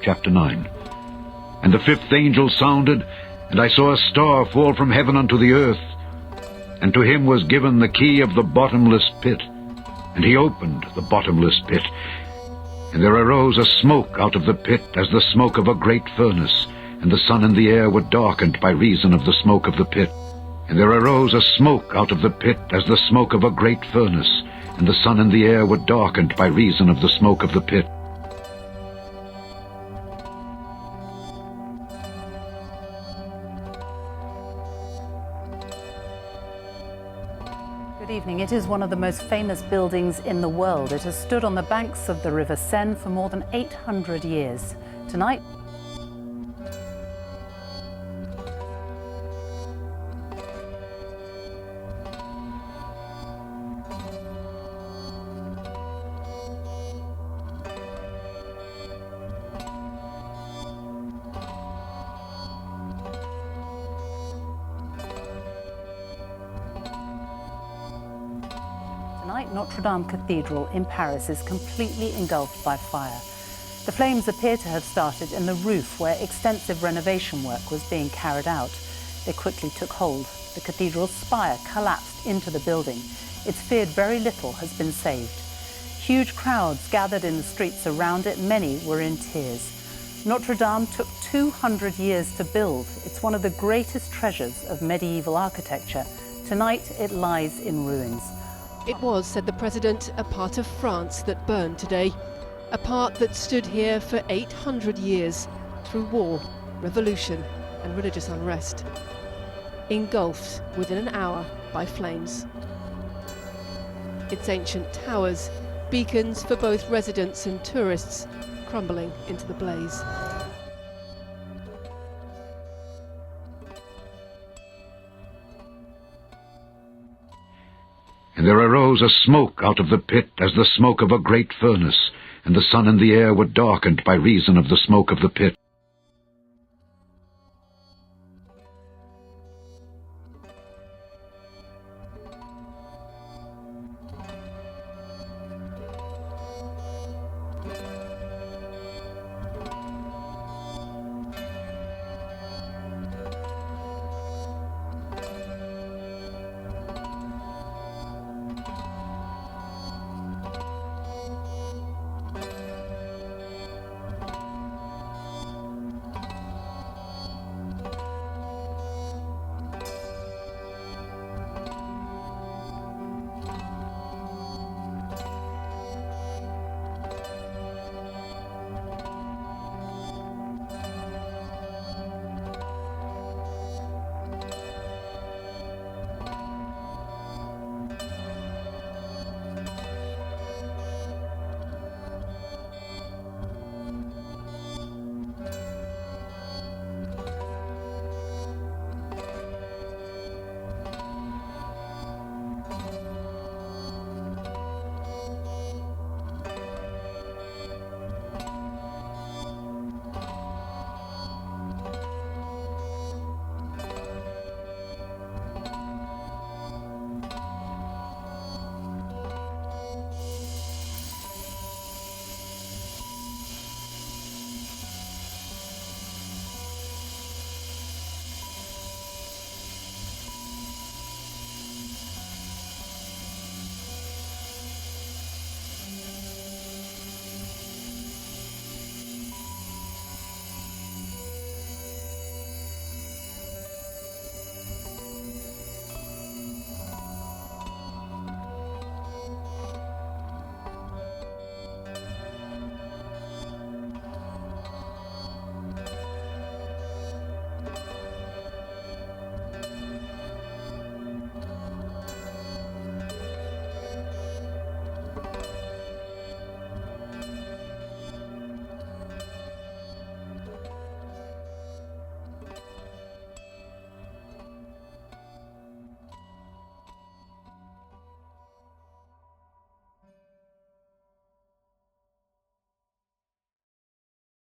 chapter 9. And the fifth angel sounded, and I saw a star fall from heaven unto the earth. And to him was given the key of the bottomless pit. And he opened the bottomless pit. And there arose a smoke out of the pit as the smoke of a great furnace, and the sun and the air were darkened by reason of the smoke of the pit. And there arose a smoke out of the pit as the smoke of a great furnace, and the sun and the air were darkened by reason of the smoke of the pit. Good evening. It is one of the most famous buildings in the world. It has stood on the banks of the River Seine for more than 800 years. Tonight, Notre Cathedral in Paris is completely engulfed by fire. The flames appear to have started in the roof where extensive renovation work was being carried out. They quickly took hold. The cathedral's spire collapsed into the building. It's feared very little has been saved. Huge crowds gathered in the streets around it. Many were in tears. Notre Dame took 200 years to build. It's one of the greatest treasures of medieval architecture. Tonight it lies in ruins. It was, said the President, a part of France that burned today. A part that stood here for 800 years through war, revolution and religious unrest. Engulfed within an hour by flames. Its ancient towers, beacons for both residents and tourists, crumbling into the blaze. And there arose a smoke out of the pit as the smoke of a great furnace, and the sun and the air were darkened by reason of the smoke of the pit.